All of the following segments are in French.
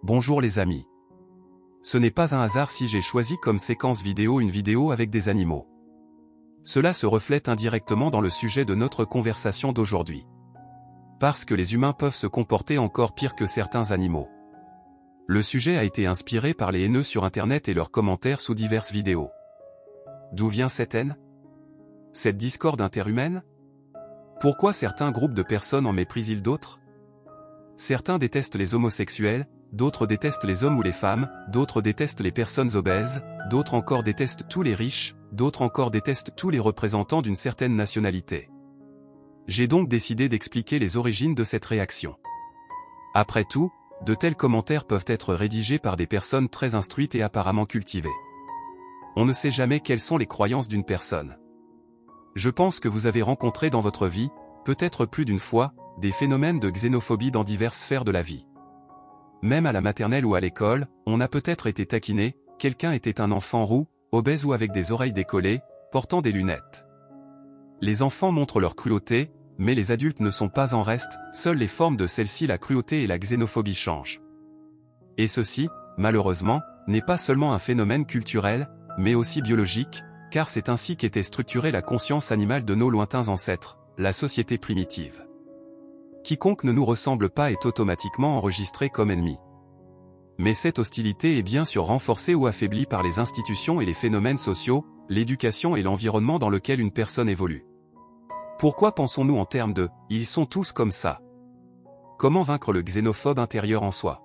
Bonjour les amis. Ce n'est pas un hasard si j'ai choisi comme séquence vidéo une vidéo avec des animaux. Cela se reflète indirectement dans le sujet de notre conversation d'aujourd'hui. Parce que les humains peuvent se comporter encore pire que certains animaux. Le sujet a été inspiré par les haineux sur internet et leurs commentaires sous diverses vidéos. D'où vient cette haine? Cette discorde interhumaine? Pourquoi certains groupes de personnes en méprisent-ils d'autres? Certains détestent les homosexuels, d'autres détestent les hommes ou les femmes, d'autres détestent les personnes obèses, d'autres encore détestent tous les riches, d'autres encore détestent tous les représentants d'une certaine nationalité. J'ai donc décidé d'expliquer les origines de cette réaction. Après tout, de tels commentaires peuvent être rédigés par des personnes très instruites et apparemment cultivées. On ne sait jamais quelles sont les croyances d'une personne. Je pense que vous avez rencontré dans votre vie, peut-être plus d'une fois, des phénomènes de xénophobie dans diverses sphères de la vie. Même à la maternelle ou à l'école, on a peut-être été taquiné, quelqu'un était un enfant roux, obèse ou avec des oreilles décollées, portant des lunettes. Les enfants montrent leur cruauté, mais les adultes ne sont pas en reste, seules les formes de celle-ci, la cruauté et la xénophobie changent. Et ceci, malheureusement, n'est pas seulement un phénomène culturel, mais aussi biologique, car c'est ainsi qu'était structurée la conscience animale de nos lointains ancêtres, la société primitive. Quiconque ne nous ressemble pas est automatiquement enregistré comme ennemi. Mais cette hostilité est bien sûr renforcée ou affaiblie par les institutions et les phénomènes sociaux, l'éducation et l'environnement dans lequel une personne évolue. Pourquoi pensons-nous en termes de « ils sont tous comme ça » ? Comment vaincre le xénophobe intérieur en soi?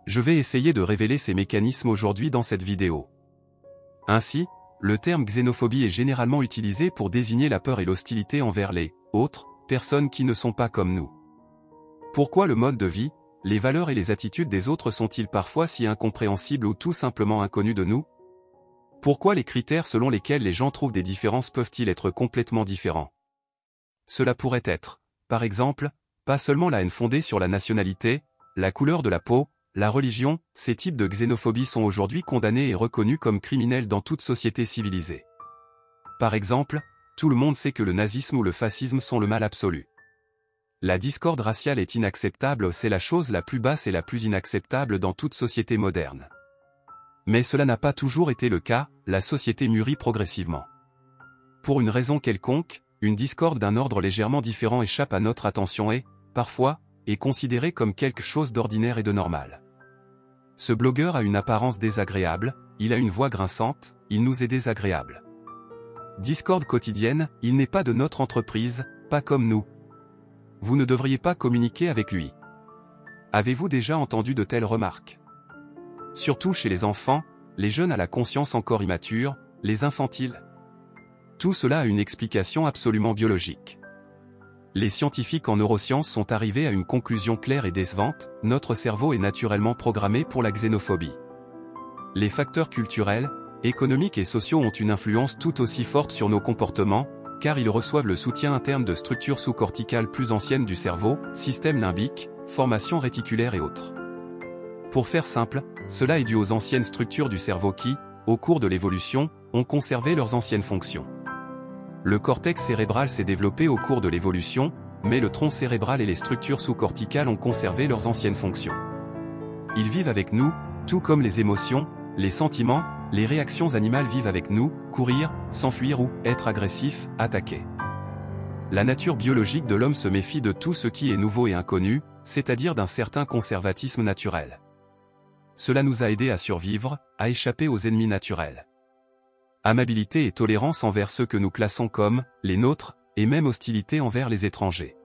Je vais essayer de révéler ces mécanismes aujourd'hui dans cette vidéo. Ainsi, le terme xénophobie est généralement utilisé pour désigner la peur et l'hostilité envers les « autres », personnes qui ne sont pas comme nous. Pourquoi le mode de vie, les valeurs et les attitudes des autres sont-ils parfois si incompréhensibles ou tout simplement inconnus de nous? Pourquoi les critères selon lesquels les gens trouvent des différences peuvent-ils être complètement différents? Cela pourrait être, par exemple, pas seulement la haine fondée sur la nationalité, la couleur de la peau, la religion, ces types de xénophobie sont aujourd'hui condamnés et reconnus comme criminels dans toute société civilisée. Par exemple, tout le monde sait que le nazisme ou le fascisme sont le mal absolu. La discorde raciale est inacceptable, c'est la chose la plus basse et la plus inacceptable dans toute société moderne. Mais cela n'a pas toujours été le cas, la société mûrit progressivement. Pour une raison quelconque, une discorde d'un ordre légèrement différent échappe à notre attention et, parfois, est considérée comme quelque chose d'ordinaire et de normal. Ce blogueur a une apparence désagréable, il a une voix grinçante, il nous est désagréable. Discorde quotidienne, il n'est pas de notre entreprise, pas comme nous. Vous ne devriez pas communiquer avec lui. Avez-vous déjà entendu de telles remarques? Surtout chez les enfants, les jeunes à la conscience encore immature, les infantiles. Tout cela a une explication absolument biologique. Les scientifiques en neurosciences sont arrivés à une conclusion claire et décevante, notre cerveau est naturellement programmé pour la xénophobie. Les facteurs culturels, économiques et sociaux ont une influence tout aussi forte sur nos comportements, car ils reçoivent le soutien interne de structures sous-corticales plus anciennes du cerveau, système limbique, formation réticulaire et autres. Pour faire simple, cela est dû aux anciennes structures du cerveau qui, au cours de l'évolution, ont conservé leurs anciennes fonctions. Le cortex cérébral s'est développé au cours de l'évolution, mais le tronc cérébral et les structures sous-corticales ont conservé leurs anciennes fonctions. Ils vivent avec nous, tout comme les émotions, les sentiments, les réactions animales vivent avec nous, courir, s'enfuir ou être agressif, attaquer. La nature biologique de l'homme se méfie de tout ce qui est nouveau et inconnu, c'est-à-dire d'un certain conservatisme naturel. Cela nous a aidés à survivre, à échapper aux ennemis naturels. Amabilité et tolérance envers ceux que nous classons comme les nôtres, et même hostilité envers les étrangers.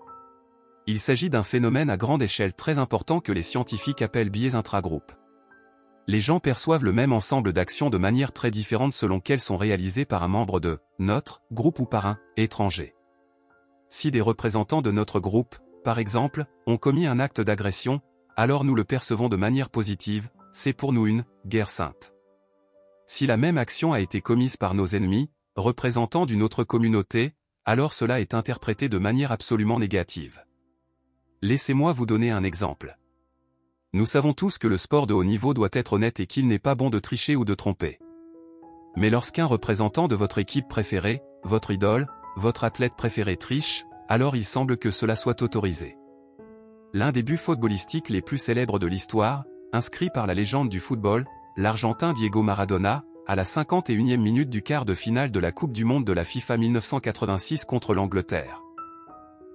Il s'agit d'un phénomène à grande échelle très important que les scientifiques appellent biais intragroupes. Les gens perçoivent le même ensemble d'actions de manière très différente selon qu'elles sont réalisées par un membre de notre groupe ou par un étranger. Si des représentants de notre groupe, par exemple, ont commis un acte d'agression, alors nous le percevons de manière positive, c'est pour nous une guerre sainte. Si la même action a été commise par nos ennemis, représentants d'une autre communauté, alors cela est interprété de manière absolument négative. Laissez-moi vous donner un exemple. Nous savons tous que le sport de haut niveau doit être honnête et qu'il n'est pas bon de tricher ou de tromper. Mais lorsqu'un représentant de votre équipe préférée, votre idole, votre athlète préféré triche, alors il semble que cela soit autorisé. L'un des buts footballistiques les plus célèbres de l'histoire, inscrit par la légende du football, l'Argentin Diego Maradona, à la 51e minute du quart de finale de la Coupe du Monde de la FIFA 1986 contre l'Angleterre.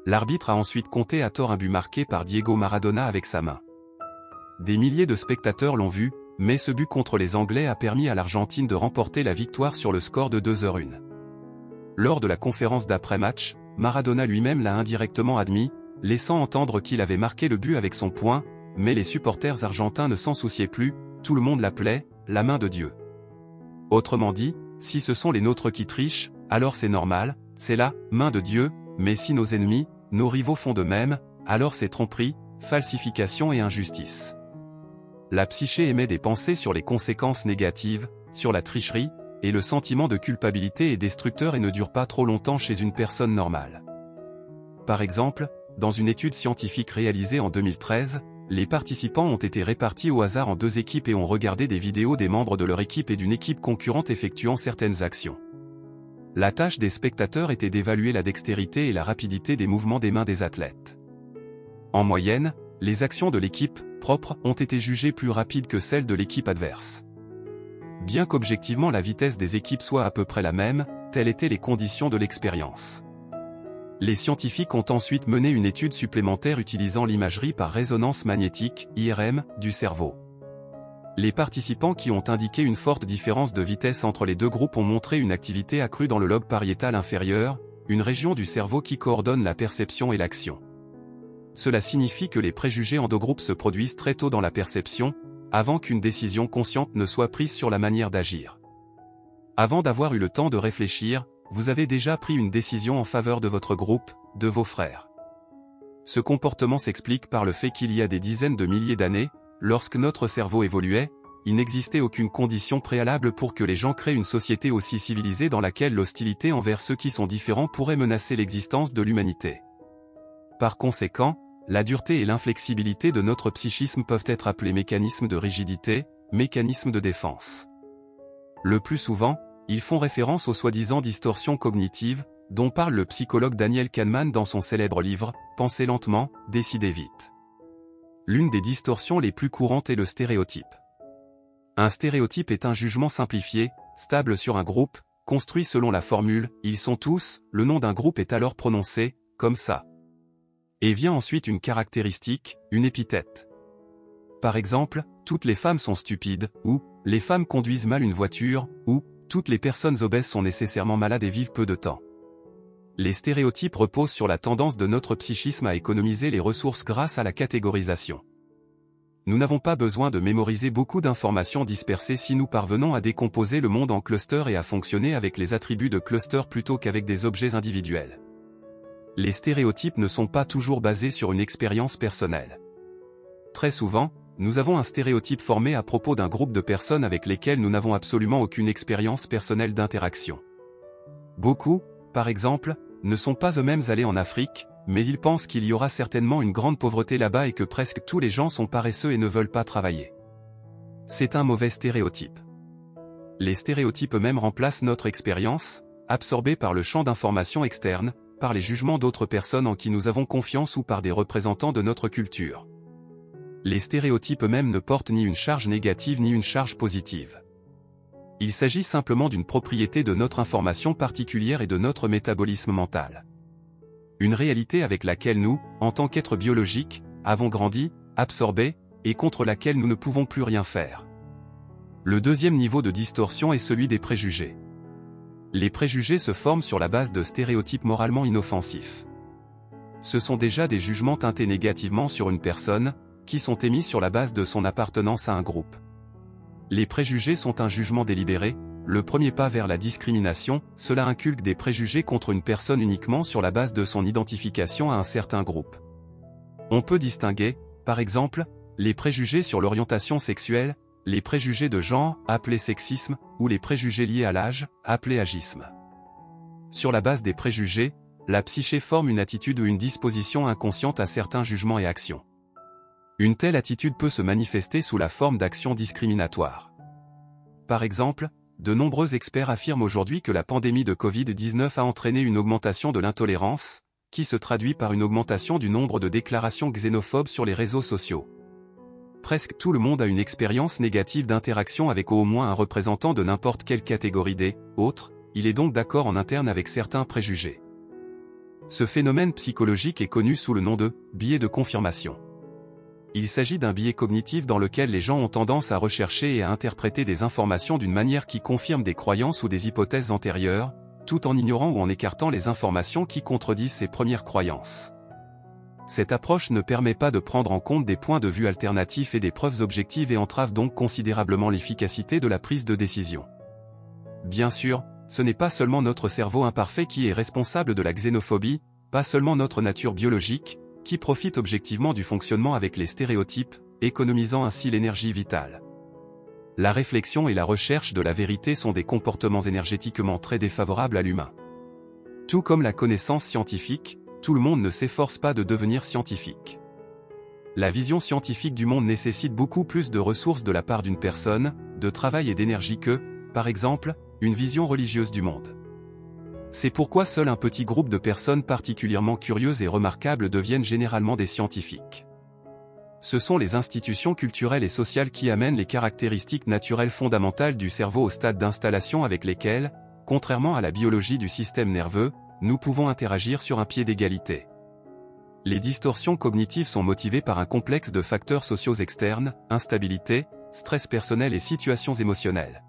L'arbitre a ensuite compté à tort un but marqué par Diego Maradona avec sa main. Des milliers de spectateurs l'ont vu, mais ce but contre les Anglais a permis à l'Argentine de remporter la victoire sur le score de 2-1. Lors de la conférence d'après-match, Maradona lui-même l'a indirectement admis, laissant entendre qu'il avait marqué le but avec son poing, mais les supporters argentins ne s'en souciaient plus, tout le monde l'appelait « la main de Dieu ». Autrement dit, si ce sont les nôtres qui trichent, alors c'est normal, c'est la « main de Dieu », mais si nos ennemis, nos rivaux font de même, alors c'est tromperie, falsification et injustice. La psyché émet des pensées sur les conséquences négatives, sur la tricherie, et le sentiment de culpabilité est destructeur et ne dure pas trop longtemps chez une personne normale. Par exemple, dans une étude scientifique réalisée en 2013, les participants ont été répartis au hasard en 2 équipes et ont regardé des vidéos des membres de leur équipe et d'une équipe concurrente effectuant certaines actions. La tâche des spectateurs était d'évaluer la dextérité et la rapidité des mouvements des mains des athlètes. En moyenne, les actions de l'équipe propre ont été jugées plus rapides que celles de l'équipe adverse. Bien qu'objectivement la vitesse des équipes soit à peu près la même, telles étaient les conditions de l'expérience. Les scientifiques ont ensuite mené une étude supplémentaire utilisant l'imagerie par résonance magnétique, IRM, du cerveau. Les participants qui ont indiqué une forte différence de vitesse entre les 2 groupes ont montré une activité accrue dans le lobe pariétal inférieur, une région du cerveau qui coordonne la perception et l'action. Cela signifie que les préjugés en 2 groupes se produisent très tôt dans la perception, avant qu'une décision consciente ne soit prise sur la manière d'agir. Avant d'avoir eu le temps de réfléchir, vous avez déjà pris une décision en faveur de votre groupe, de vos frères. Ce comportement s'explique par le fait qu'il y a des dizaines de milliers d'années, lorsque notre cerveau évoluait, il n'existait aucune condition préalable pour que les gens créent une société aussi civilisée dans laquelle l'hostilité envers ceux qui sont différents pourrait menacer l'existence de l'humanité. Par conséquent, la dureté et l'inflexibilité de notre psychisme peuvent être appelés mécanismes de rigidité, mécanismes de défense. Le plus souvent, ils font référence aux soi-disant distorsions cognitives, dont parle le psychologue Daniel Kahneman dans son célèbre livre « Pensez lentement, décidez vite ». L'une des distorsions les plus courantes est le stéréotype. Un stéréotype est un jugement simplifié, stable sur un groupe, construit selon la formule « ils sont tous », le nom d'un groupe est alors prononcé, comme ça. Et vient ensuite une caractéristique, une épithète. Par exemple, « toutes les femmes sont stupides » ou « les femmes conduisent mal une voiture » ou « toutes les personnes obèses sont nécessairement malades et vivent peu de temps ». Les stéréotypes reposent sur la tendance de notre psychisme à économiser les ressources grâce à la catégorisation. Nous n'avons pas besoin de mémoriser beaucoup d'informations dispersées si nous parvenons à décomposer le monde en clusters et à fonctionner avec les attributs de clusters plutôt qu'avec des objets individuels. Les stéréotypes ne sont pas toujours basés sur une expérience personnelle. Très souvent, nous avons un stéréotype formé à propos d'un groupe de personnes avec lesquelles nous n'avons absolument aucune expérience personnelle d'interaction. Beaucoup, par exemple, ne sont pas eux-mêmes allés en Afrique, mais ils pensent qu'il y aura certainement une grande pauvreté là-bas et que presque tous les gens sont paresseux et ne veulent pas travailler. C'est un mauvais stéréotype. Les stéréotypes eux-mêmes remplacent notre expérience, absorbée par le champ d'information externe, par les jugements d'autres personnes en qui nous avons confiance ou par des représentants de notre culture. Les stéréotypes eux-mêmes ne portent ni une charge négative ni une charge positive. Il s'agit simplement d'une propriété de notre information particulière et de notre métabolisme mental. Une réalité avec laquelle nous, en tant qu'êtres biologiques, avons grandi, absorbé, et contre laquelle nous ne pouvons plus rien faire. Le deuxième niveau de distorsion est celui des préjugés. Les préjugés se forment sur la base de stéréotypes moralement inoffensifs. Ce sont déjà des jugements teintés négativement sur une personne, qui sont émis sur la base de son appartenance à un groupe. Les préjugés sont un jugement délibéré, le premier pas vers la discrimination, cela inculque des préjugés contre une personne uniquement sur la base de son identification à un certain groupe. On peut distinguer, par exemple, les préjugés sur l'orientation sexuelle, les préjugés de genre, appelés sexisme, ou les préjugés liés à l'âge, appelés agisme. Sur la base des préjugés, la psyché forme une attitude ou une disposition inconsciente à certains jugements et actions. Une telle attitude peut se manifester sous la forme d'actions discriminatoires. Par exemple, de nombreux experts affirment aujourd'hui que la pandémie de Covid-19 a entraîné une augmentation de l'intolérance, qui se traduit par une augmentation du nombre de déclarations xénophobes sur les réseaux sociaux. presque tout le monde a une expérience négative d'interaction avec au moins un représentant de n'importe quelle catégorie des autres, il est donc d'accord en interne avec certains préjugés. Ce phénomène psychologique est connu sous le nom de biais de confirmation. Il s'agit d'un biais cognitif dans lequel les gens ont tendance à rechercher et à interpréter des informations d'une manière qui confirme des croyances ou des hypothèses antérieures, tout en ignorant ou en écartant les informations qui contredisent ces premières croyances. Cette approche ne permet pas de prendre en compte des points de vue alternatifs et des preuves objectives et entrave donc considérablement l'efficacité de la prise de décision. Bien sûr, ce n'est pas seulement notre cerveau imparfait qui est responsable de la xénophobie, pas seulement notre nature biologique, qui profite objectivement du fonctionnement avec les stéréotypes, économisant ainsi l'énergie vitale. La réflexion et la recherche de la vérité sont des comportements énergétiquement très défavorables à l'humain. Tout comme la connaissance scientifique, tout le monde ne s'efforce pas de devenir scientifique. La vision scientifique du monde nécessite beaucoup plus de ressources de la part d'une personne, de travail et d'énergie que, par exemple, une vision religieuse du monde. C'est pourquoi seul un petit groupe de personnes particulièrement curieuses et remarquables deviennent généralement des scientifiques. Ce sont les institutions culturelles et sociales qui amènent les caractéristiques naturelles fondamentales du cerveau au stade d'installation avec lesquelles, contrairement à la biologie du système nerveux, nous pouvons interagir sur un pied d'égalité. Les distorsions cognitives sont motivées par un complexe de facteurs sociaux externes, instabilité, stress personnel et situations émotionnelles.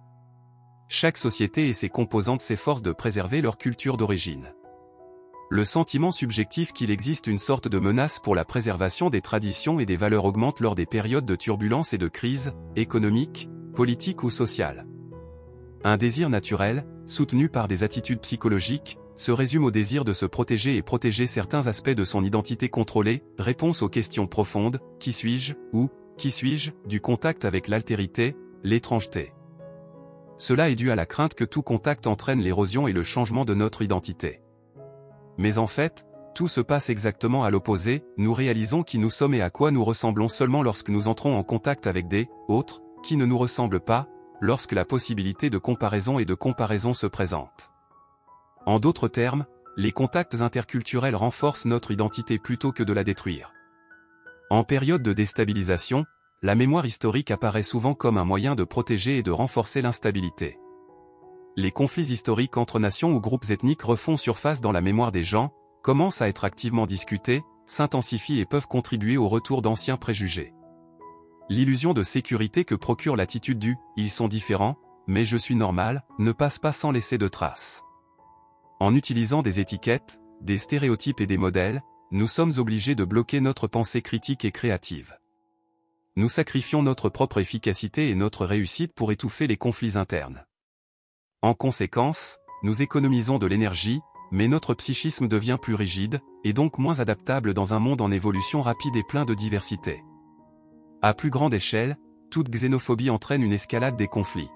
Chaque société et ses composantes s'efforcent de préserver leur culture d'origine. Le sentiment subjectif qu'il existe une sorte de menace pour la préservation des traditions et des valeurs augmente lors des périodes de turbulence et de crise, économique, politique ou sociale. Un désir naturel, soutenu par des attitudes psychologiques, se résume au désir de se protéger et protéger certains aspects de son identité contrôlée, réponse aux questions profondes, qui suis-je, ou, qui suis-je, du contact avec l'altérité, l'étrangeté. Cela est dû à la crainte que tout contact entraîne l'érosion et le changement de notre identité. Mais en fait, tout se passe exactement à l'opposé, nous réalisons qui nous sommes et à quoi nous ressemblons seulement lorsque nous entrons en contact avec des autres, qui ne nous ressemblent pas, lorsque la possibilité de comparaison et de comparaison se présente. En d'autres termes, les contacts interculturels renforcent notre identité plutôt que de la détruire. En période de déstabilisation, la mémoire historique apparaît souvent comme un moyen de protéger et de renforcer l'instabilité. Les conflits historiques entre nations ou groupes ethniques refont surface dans la mémoire des gens, commencent à être activement discutés, s'intensifient et peuvent contribuer au retour d'anciens préjugés. L'illusion de sécurité que procure l'attitude du « ils sont différents, mais je suis normal » ne passe pas sans laisser de traces. En utilisant des étiquettes, des stéréotypes et des modèles, nous sommes obligés de bloquer notre pensée critique et créative. Nous sacrifions notre propre efficacité et notre réussite pour étouffer les conflits internes. En conséquence, nous économisons de l'énergie, mais notre psychisme devient plus rigide, et donc moins adaptable dans un monde en évolution rapide et plein de diversité. À plus grande échelle, toute xénophobie entraîne une escalade des conflits.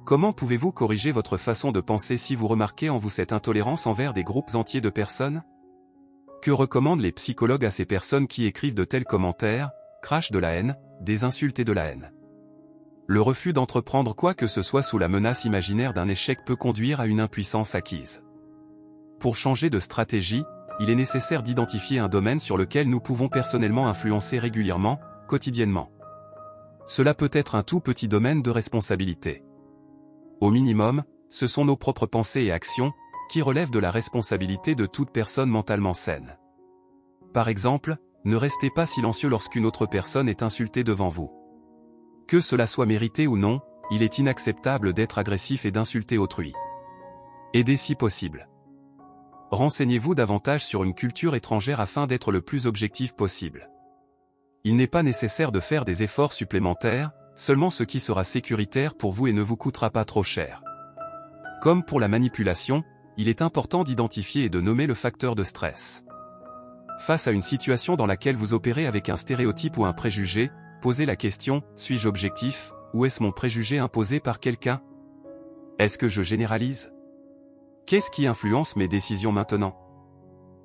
Comment pouvez-vous corriger votre façon de penser si vous remarquez en vous cette intolérance envers des groupes entiers de personnes? Que recommandent les psychologues à ces personnes qui écrivent de tels commentaires, crachent de la haine, des insultes et de la haine? Le refus d'entreprendre quoi que ce soit sous la menace imaginaire d'un échec peut conduire à une impuissance acquise. Pour changer de stratégie, il est nécessaire d'identifier un domaine sur lequel nous pouvons personnellement influencer régulièrement, quotidiennement. Cela peut être un tout petit domaine de responsabilité. Au minimum, ce sont nos propres pensées et actions, qui relèvent de la responsabilité de toute personne mentalement saine. Par exemple, ne restez pas silencieux lorsqu'une autre personne est insultée devant vous. Que cela soit mérité ou non, il est inacceptable d'être agressif et d'insulter autrui. Aidez si possible. Renseignez-vous davantage sur une culture étrangère afin d'être le plus objectif possible. Il n'est pas nécessaire de faire des efforts supplémentaires, seulement ce qui sera sécuritaire pour vous et ne vous coûtera pas trop cher. Comme pour la manipulation, il est important d'identifier et de nommer le facteur de stress. Face à une situation dans laquelle vous opérez avec un stéréotype ou un préjugé, posez la question, suis-je objectif, ou est-ce mon préjugé imposé par quelqu'un? Est-ce que je généralise? Qu'est-ce qui influence mes décisions maintenant?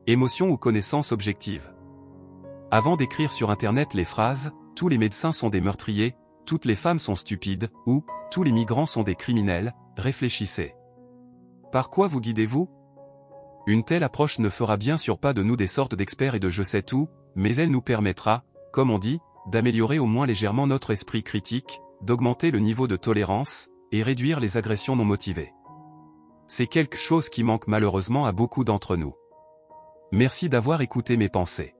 Émotion ou connaissance objective? Avant d'écrire sur Internet les phrases « tous les médecins sont des meurtriers »,« toutes les femmes sont stupides » ou « tous les migrants sont des criminels », réfléchissez. Par quoi vous guidez-vous? Une telle approche ne fera bien sûr pas de nous des sortes d'experts et de je sais tout, mais elle nous permettra, comme on dit, d'améliorer au moins légèrement notre esprit critique, d'augmenter le niveau de tolérance, et réduire les agressions non motivées. C'est quelque chose qui manque malheureusement à beaucoup d'entre nous. Merci d'avoir écouté mes pensées.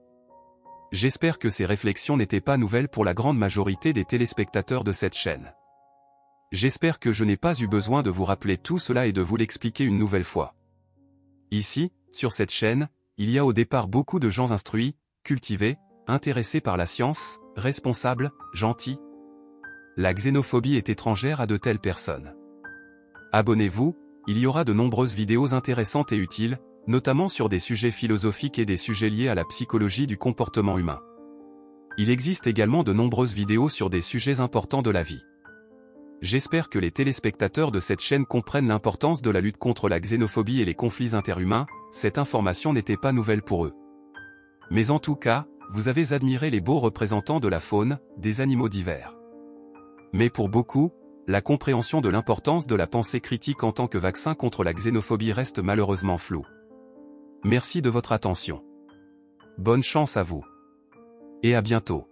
J'espère que ces réflexions n'étaient pas nouvelles pour la grande majorité des téléspectateurs de cette chaîne. J'espère que je n'ai pas eu besoin de vous rappeler tout cela et de vous l'expliquer une nouvelle fois. Ici, sur cette chaîne, il y a au départ beaucoup de gens instruits, cultivés, intéressés par la science, responsables, gentils. La xénophobie est étrangère à de telles personnes. Abonnez-vous, il y aura de nombreuses vidéos intéressantes et utiles, notamment sur des sujets philosophiques et des sujets liés à la psychologie du comportement humain. Il existe également de nombreuses vidéos sur des sujets importants de la vie. J'espère que les téléspectateurs de cette chaîne comprennent l'importance de la lutte contre la xénophobie et les conflits interhumains. Cette information n'était pas nouvelle pour eux. Mais en tout cas, vous avez admiré les beaux représentants de la faune, des animaux divers. Mais pour beaucoup, la compréhension de l'importance de la pensée critique en tant que vaccin contre la xénophobie reste malheureusement floue. Merci de votre attention. Bonne chance à vous. Et à bientôt.